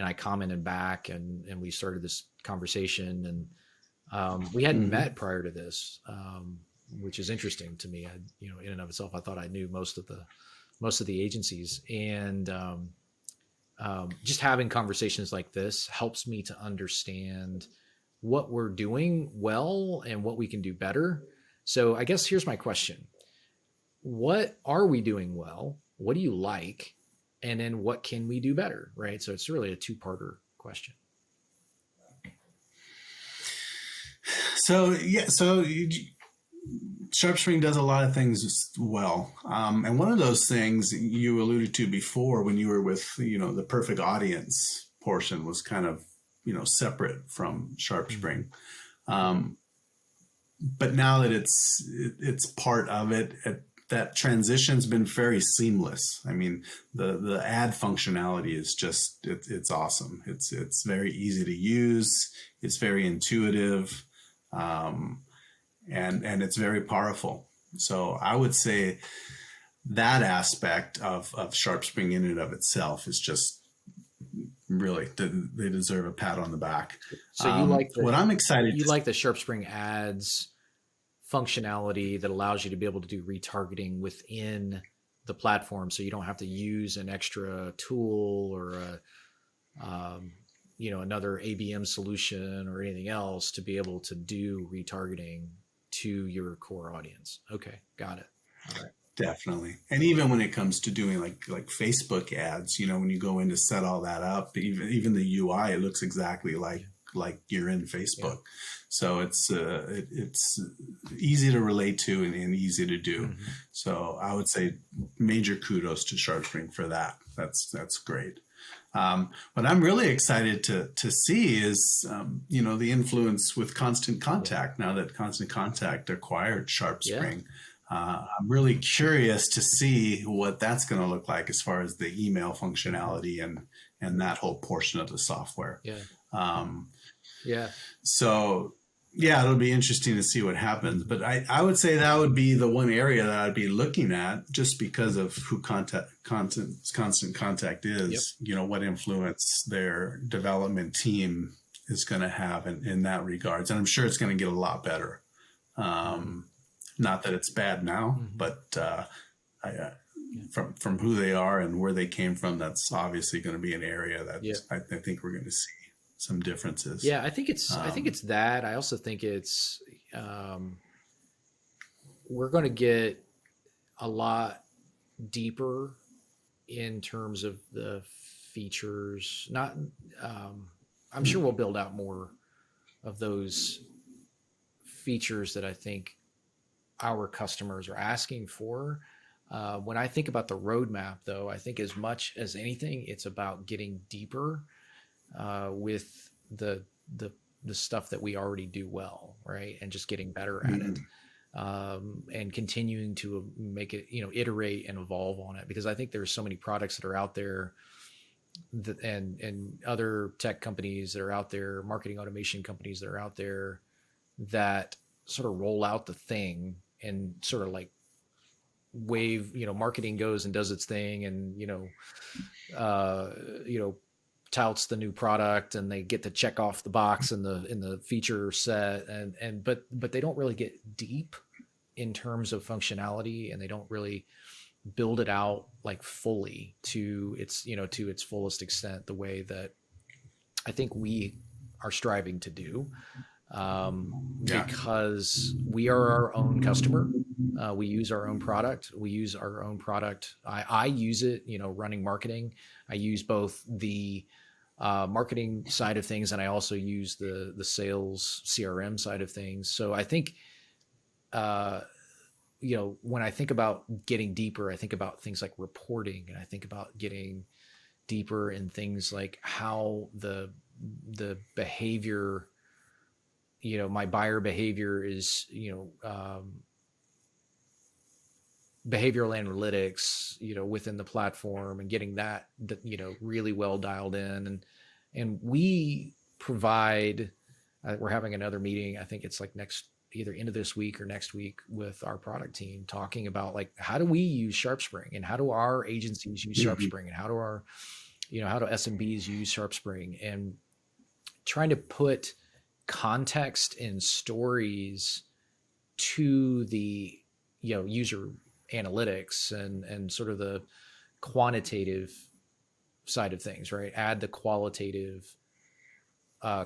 I commented back, and we started this conversation, and we hadn't Hmm. met prior to this, which is interesting to me. In and of itself, I thought I knew most of the agencies, and just having conversations like this helps me to understand what we're doing well and what we can do better. So I guess here's my question. What are we doing well? What do you like? And then what can we do better? Right. So it's really a two-parter question. So yeah, SharpSpring does a lot of things well, and one of those things you alluded to before when you were with the perfect audience portion was kind of separate from Mm-hmm. SharpSpring. Um, but now that it's part of it, that transition's been very seamless. I mean, the ad functionality is just it's awesome. It's very easy to use. It's very intuitive, and it's very powerful. So I would say that aspect of SharpSpring in and of itself is just really they deserve a pat on the back. So you like What I'm excited to the SharpSpring ads functionality that allows you to be able to do retargeting within the platform, so you don't have to use an extra tool or another ABM solution or anything else to be able to do retargeting to your core audience. Okay, got it. All right. Definitely. And even when it comes to doing like Facebook ads, when you go in to set all that up, even the UI, it looks exactly like you're in Yeah. Facebook. So it's easy to relate to and easy to do. Mm-hmm. So I would say major kudos to SharpSpring for that. That's great. What I'm really excited to see is, the influence with Constant Contact, now that Constant Contact acquired Yeah. SharpSpring. I'm really curious to see what that's going to look like as far as the email functionality and that whole portion of the software. Yeah. Um, Yeah. so yeah, it'll be interesting to see what happens. But I would say that would be the one area that I'd be looking at, just because of who Constant Contact is. Yep. What influence their development team is going to have in that regards, and I'm sure it's going to get a lot better. Not that it's bad now, Mm-hmm. but from who they are and where they came from, that's obviously going to be an area that Yeah. I think we're going to see some differences. Yeah, I think it's that. I also think it's we're going to get a lot deeper in terms of the features. Not, I'm sure we'll build out more of those features that I think our customers are asking for. When I think about the roadmap, though, I think as much as anything, it's about getting deeper with the the stuff that we already do well, right, and just getting better at it, Mhm. and continuing to make it, iterate and evolve on it. Because I think there's so many products that are out there, and other tech companies that are out there, marketing automation companies that are out there, that sort of roll out the thing and sort of like wave, marketing goes and does its thing, and uh, you know, touts the new product, and they get to check off the box in the feature set, but they don't really get deep in terms of functionality, and they don't really build it out like fully to its, to its fullest extent, the way that I think we are striving to do, Yeah. because we are our own customer. We use our own product. We use our own product. I use it, running marketing. I use both the marketing side of things, and I also use the sales CRM side of things. So I think, uh, when I think about getting deeper, I think about things like reporting, and I think about getting deeper in things like how the behavior, my buyer behavior is, behavioral analytics, within the platform, and getting that, really well dialed in. And we provide, we're having another meeting. I think it's like either end of this week or next week, with our product team, talking about like, how do we use SharpSpring, and how do our agencies use Mhm. SharpSpring, and how do SMBs use SharpSpring, and trying to put context and stories to the, user analytics, and sort of the quantitative side of things, right? Add the qualitative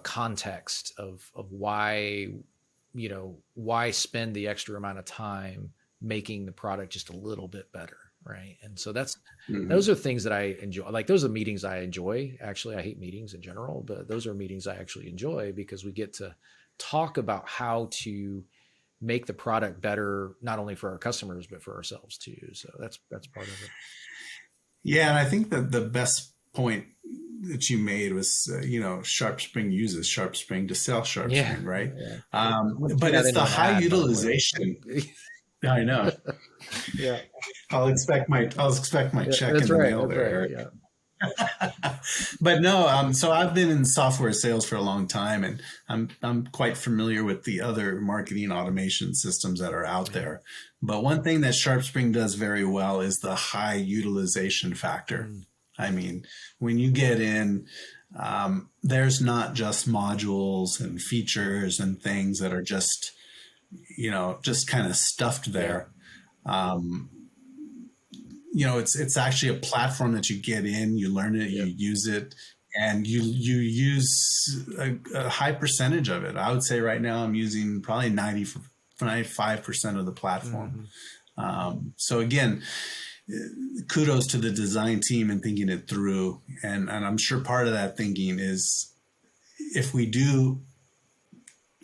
context of why, why spend the extra amount of time making the product just a little bit better, right? And so those Mhm. are things that I enjoy. Like, those are meetings I enjoy. Actually, I hate meetings in general, but those are meetings I actually enjoy, because we get to talk about how to make the product better, not only for our customers but for ourselves too. So that's part of it. Yeah, and I think that the best point that you made was, SharpSpring uses SharpSpring to sell Yeah, SharpSpring, right? yeah. I'm going to put But that it's into the an high ad, by the way. utilization. I know. Yeah, I'll expect my yeah, check that's in the right. mail That's there, right. Eric. Yeah. But no, so I've been in software sales for a long time, and I'm quite familiar with the other marketing automation systems that are out Yeah. there. But one thing that SharpSpring does very well is the high utilization factor. Mm, I mean, when you get in, there's not just modules and features and things that are just kind of stuffed yeah. there. Um, it's actually a platform that you get in, you learn it, you Yeah. use it, and you use a high percentage of it. I would say right now I'm using probably 95% of the platform. Hmm. So again, kudos to the design team and thinking it through. And I'm sure part of that thinking is, if we do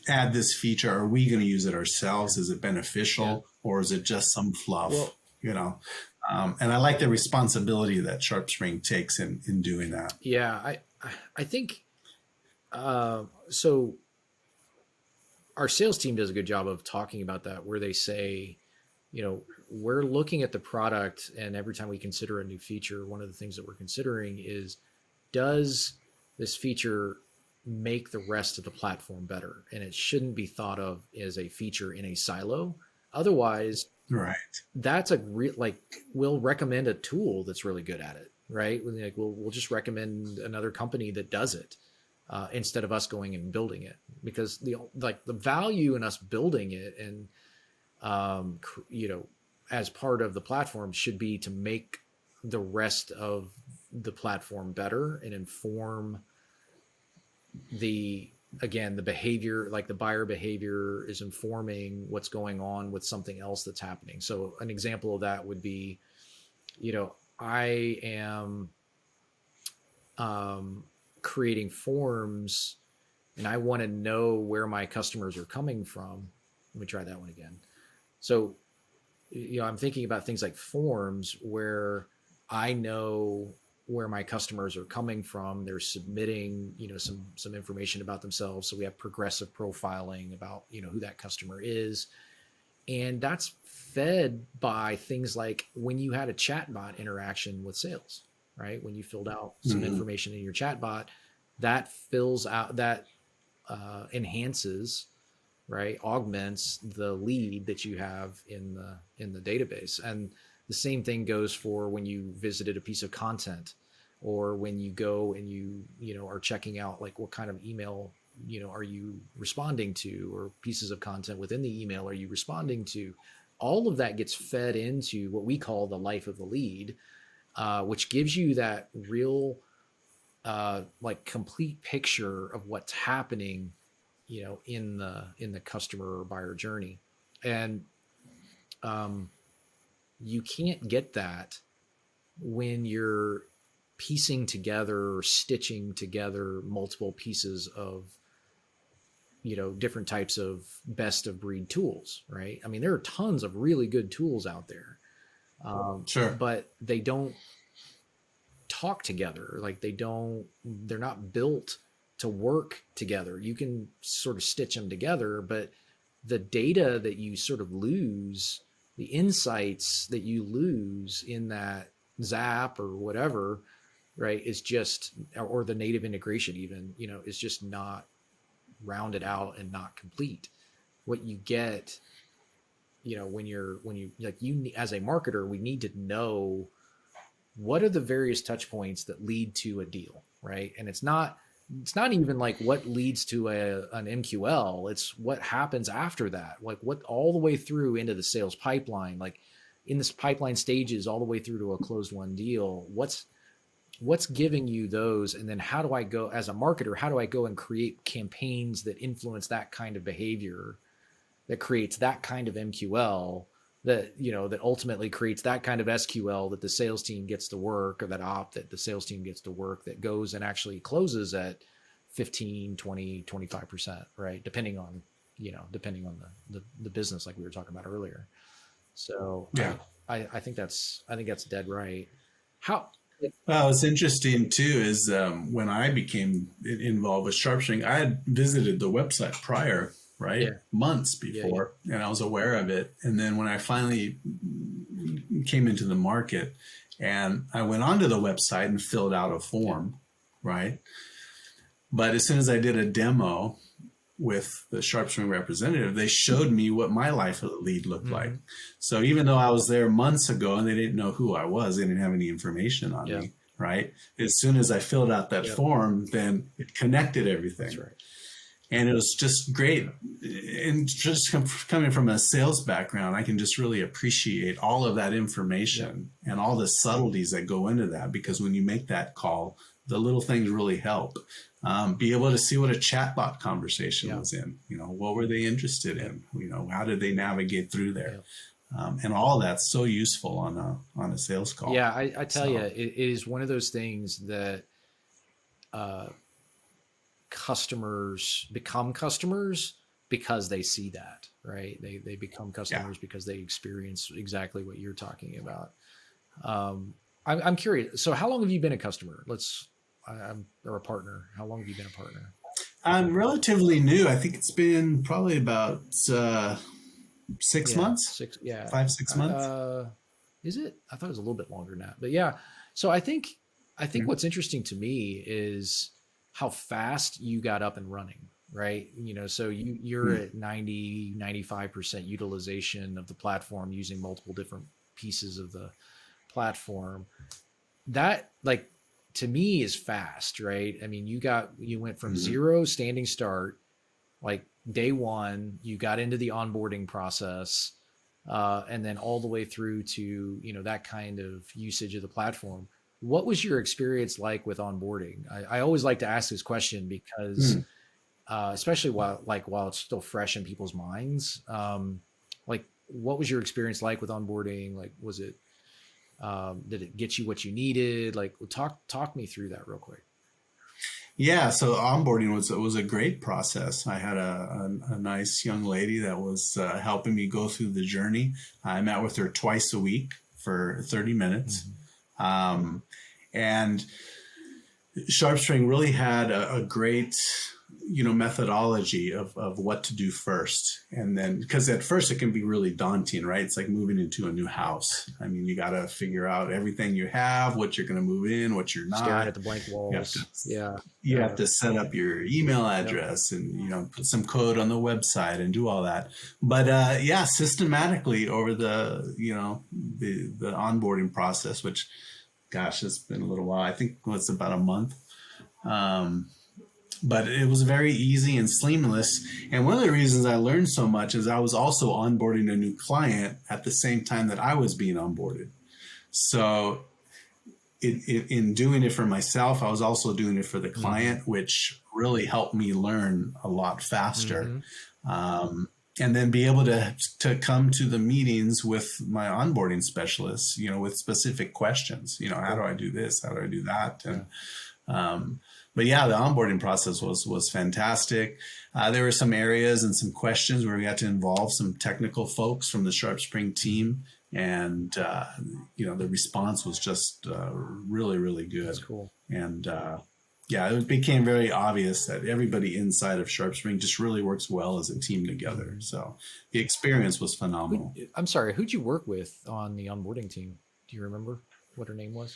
add this feature, are we going to use it Yeah. ourselves? Is it Yeah. beneficial, or is it just some fluff? Well, You know, and I like the responsibility that SharpSpring takes in doing that. yeah. I think, so. Our sales team does a good job of talking about that, where they say, we're looking at the product, and every time we consider a new feature, one of the things that we're considering is, does this feature make the rest of the platform better? And it shouldn't be thought of as a feature in a silo. Otherwise, Right. that's a real, like, we'll recommend a tool that's really good at it, right? Like, we'll just recommend another company that does it, instead of us going and building it, because the value in us building it, and um, as part of the platform, should be to make the rest of the platform better, and inform the again the behavior, like the buyer behavior is informing what's going on with something else that's happening. So an example of that would be, I am, um, creating forms, and I want to know where my customers are coming from. Let me try that one again. So, I'm thinking about things like forms where I know where my customers are coming from. They're submitting, some information about themselves. So we have progressive profiling about, who that customer is. And that's fed by things like when you had a chatbot interaction with sales, right? When you filled out some Mm-hmm. information in your chatbot, that fills out, that enhances, right, augments the lead that you have in the database. And the same thing goes for when you visited a piece of content, or when you go and are checking out, like, what kind of email are you responding to, or pieces of content within the email are you responding to. All of that gets fed into what we call the life of the lead, which gives you that real, like, complete picture of what's happening, in the customer or buyer journey. And um, you can't get that when you're piecing together or stitching together multiple pieces of, different types of best of breed tools, right? I mean, there are tons of really good tools out there, Sure. but they don't talk together. Like, they're not built to work together. You can sort of stitch them together, but the data that you sort of lose, the insights that you lose in that Zap or whatever, right, is just, or the native integration even, is just not rounded out and not complete. What you get, when you, like, you, as a marketer, we need to know what are the various touch points that lead to a deal, right? And it's not even like what leads to an MQL. It's what happens after that, like what all the way through into the sales pipeline, like in this pipeline stages, all the way through to a closed one deal. What's giving you those? And then how do I go as a marketer? How do I go and create campaigns that influence that kind of behavior, that creates that kind of MQL, that ultimately creates that kind of SQL that the sales team gets to work, or that the sales team gets to work, that goes and actually closes at 15, 20, 25%, right? Depending on the business, like we were talking about earlier. So Yeah. I think that's dead right. How? Well, what's interesting too is when I became involved with SharpSpring, I had visited the website prior, right? Yeah, Months yeah. before, and I was aware of it. And then when I finally came into the market and I went onto the website and filled out a Yeah. form, right? But as soon as I did a demo with the SharpSpring representative, they showed me what my life of the lead looked like. Mm-hmm. So even though I was there months ago and they didn't know who I was, they didn't have any information on Yeah. me, right? As soon as I filled out that Yeah. form, then it connected That's everything. right. And it was just great. And just coming from a sales background, I can just really appreciate all of that Yeah. information and all the subtleties that go into that. Because when you make that call, the little things really help. Be able to see what a chatbot conversation Yeah. was in. What were they interested Yeah. in? How did they navigate through there? Yeah. And all of that's so useful on a sales call. Yeah. I tell you, So it is one of those things that uh, customers become customers because they see that, right? They become yeah. customers because they experience exactly what you're talking about. I'm curious. So, how long have you been a customer? Or a partner. How long have you been a partner? I'm relatively new. I think it's been probably about 6 months, Six. Yeah. 5, 6 months. Is it? I thought it was a little bit longer than that. But yeah. So I think Yeah. what's interesting to me is how fast you got up and running, right? So you're Hmm. at 90, 95% utilization of the platform, using multiple different pieces of the platform. That, like, to me, is fast, right? I mean, you went from Hmm. zero standing start, like day one, you got into the onboarding process, and then all the way through to that kind of usage of the platform. What was your experience like with onboarding? I always like to ask this question because, Hmm. especially while it's still fresh in people's minds, like, what was your experience like with onboarding? Like, was it, did it get you what you needed? Like, talk me through that real quick. Yeah, so onboarding was a great process. I had a nice young lady that was helping me go through the journey. I met with her twice a week for 30 minutes. Mm-hmm. Um, and SharpSpring really had a great, methodology of what to do first. And then, because at first it can be really daunting, right? It's like moving into a new house. I mean, you got to figure out everything you have, what you're going to move in, what you're Staring not. at the blank You have to, walls. Yeah. you have to set up your email Yep. address and, put some code on the website and do all that. But yeah, systematically over the onboarding process, which, gosh, it's been a little while. I think it's about a month. Um, but it was very easy and seamless. And one of the reasons I learned so much is I was also onboarding a new client at the same time that I was being onboarded. So in doing it for myself, I was also doing it for the Mm-hmm. client, which really helped me learn a lot faster. Mm-hmm. And then be able to come to the meetings with my onboarding specialists, with specific questions. How do I do this? How do I do that? Yeah. And but yeah, the onboarding process was fantastic. There were some areas and some questions where we had to involve some technical folks from the SharpSpring team, and the response was just really, really That's good. cool. And yeah, it became very obvious that everybody inside of SharpSpring just really works well as a team together. Mm-hmm. So the experience was phenomenal. I'm sorry, who'd you work with on the onboarding team? Do you remember what her name was?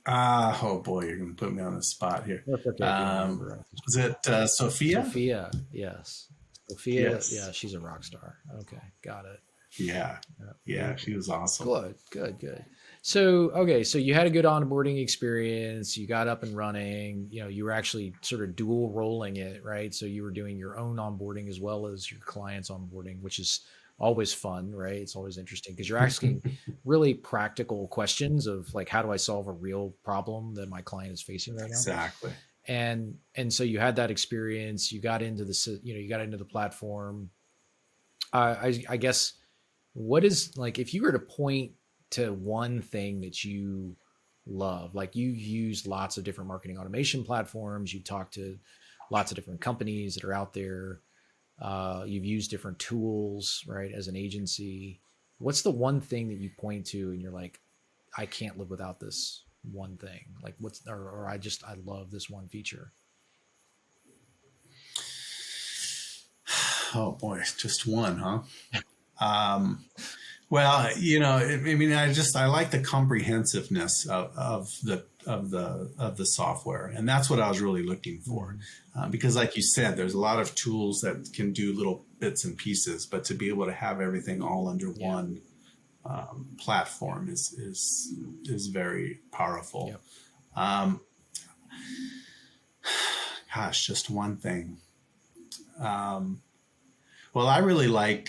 Oh boy, you're going to put me on the spot here. That's okay if you don't remember. Was it Sophia? Sophia, yes. Sophia, Yes. yeah, she's a rock star. Okay, got it. Yeah. Yeah, Yeah, very she cool. was awesome. Good, good, good. So, okay, so you had a good onboarding experience. You got up and running. You were actually sort of dual rolling it, right? So you were doing your own onboarding as well as your client's onboarding, which is always fun, right? It's always interesting because you're asking really practical questions of like, how do I solve a real problem that my client is facing right now? Exactly. And so you had that experience. You got into you got into the platform. I guess what is like if you were to point to one thing that you love, like you use lots of different marketing automation platforms, you talk to lots of different companies that are out there, you've used different tools, right, as an agency. What's the one thing that you point to and you're like, I can't live without this one thing? Like or I love this one feature. Oh boy, just one, huh? Um, well, I like the comprehensiveness of the software, and that's what I was really looking for. Mm-hmm. Because, like you said, there's a lot of tools that can do little bits and pieces, but to be able to have everything all under Yeah. one platform is very powerful. Yep. Um, Gosh, just one thing. Um, Well, I really like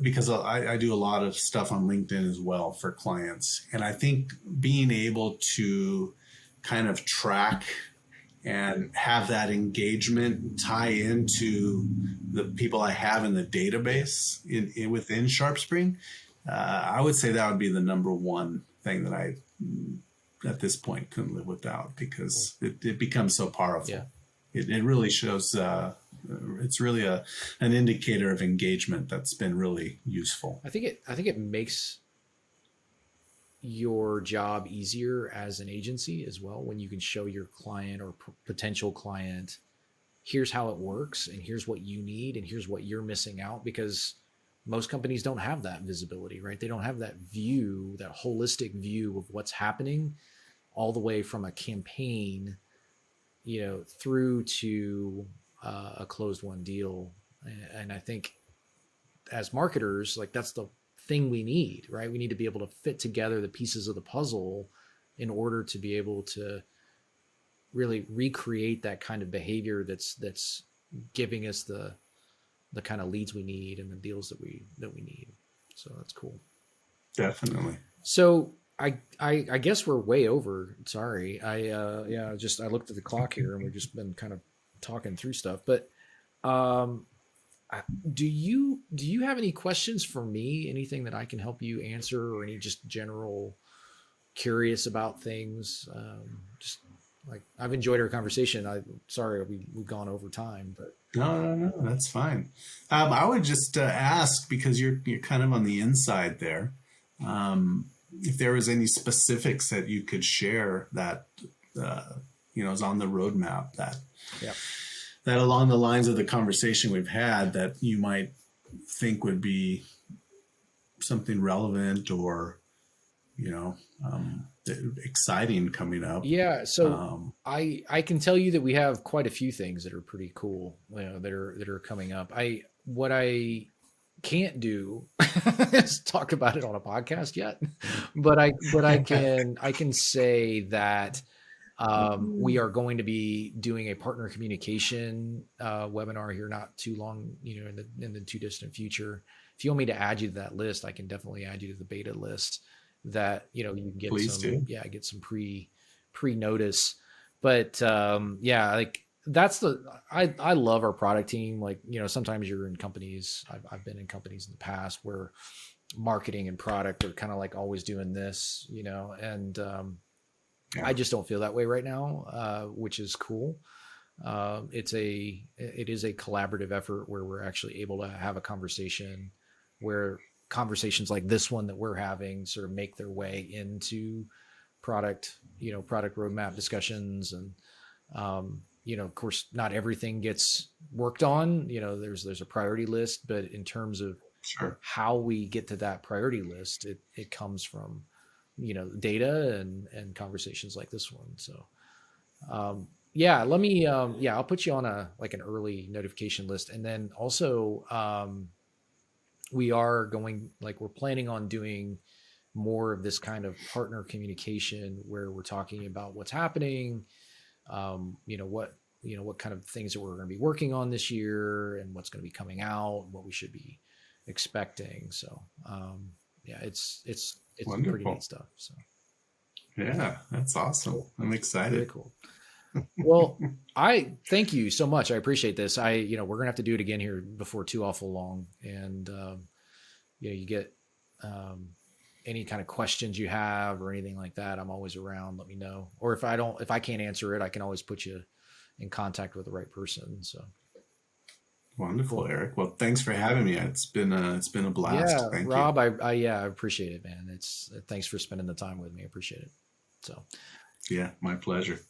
because I do a lot of stuff on LinkedIn as well for clients. And I think being able to kind of track and have that engagement tie into the people I have in the database within SharpSpring, I would say that would be the number one thing that I, at this point, couldn't live without because it becomes so powerful. Yeah. It really shows it's really an indicator of engagement that's been really useful. I think it makes your job easier as an agency as well when you can show your client or potential client, here's how it works and here's what you need and here's what you're missing out, because most companies don't have that visibility, right? They don't have that view, that holistic view of what's happening all the way from a campaign, through to a closed won deal. And I think as marketers, like that's the thing we need, right? We need to be able to fit together the pieces of the puzzle in order to be able to really recreate that kind of behavior that's giving us the kind of leads we need and the deals that we need. So that's cool. Definitely. So I guess we're way over. Sorry. I looked at the clock here and we've just been kind of talking through stuff, but do you have any questions for me? Anything that I can help you answer, or any just general curious about things? Just Like, I've enjoyed our conversation. Sorry we've gone over time, but No, that's fine. I would just ask, because you're kind of on the inside there, if there was any specifics that you could share that is on the roadmap, yeah. that along the lines of the conversation we've had, that you might think would be something relevant, or you know exciting coming up. Yeah, so Um, I can tell you that we have quite a few things that are pretty cool, that are coming up. I What I can't do is talk about it on a podcast yet, but I can say that we are going to be doing a partner communication webinar here not too long, in the too distant future. If you want me to add you to that list, I can definitely add you to the beta list. That you can get please some, do. yeah, get some pre notice. But yeah, like I love our product team. Like, sometimes you're in companies. I've been in companies in the past where marketing and product are kind of like always doing this, and Yeah, I just don't feel that way right now, which is cool. It is a collaborative effort where we're actually able to have a conversation, where conversations like this one that we're having sort of make their way into product roadmap discussions. And of course, not everything gets worked on. There's a priority list, but in terms of sure. how we get to that priority list, it comes from data and conversations like this one. So yeah, let me yeah, I'll put you on an early notification list. And then also we're planning on doing more of this kind of partner communication, where we're talking about what's happening, what kind of things that we're going to be working on this year, and what's going to be coming out, what we should be expecting. So yeah, it's pretty neat Wonderful. stuff. So Yeah, that's awesome. cool. I'm Very excited. cool. Well, I thank you so much. I appreciate this. We're gonna have to do it again here before too awful long. And you get any kind of questions you have or anything like that, I'm always around. Let me know. Or if I can't answer it, I can always put you in contact with the right person. So Wonderful, cool. Eric. Well, thanks for having me. It's been a blast. Yeah, Thank you. Rob, I appreciate it, man. Thanks for spending the time with me. I appreciate it. So Yeah, my pleasure.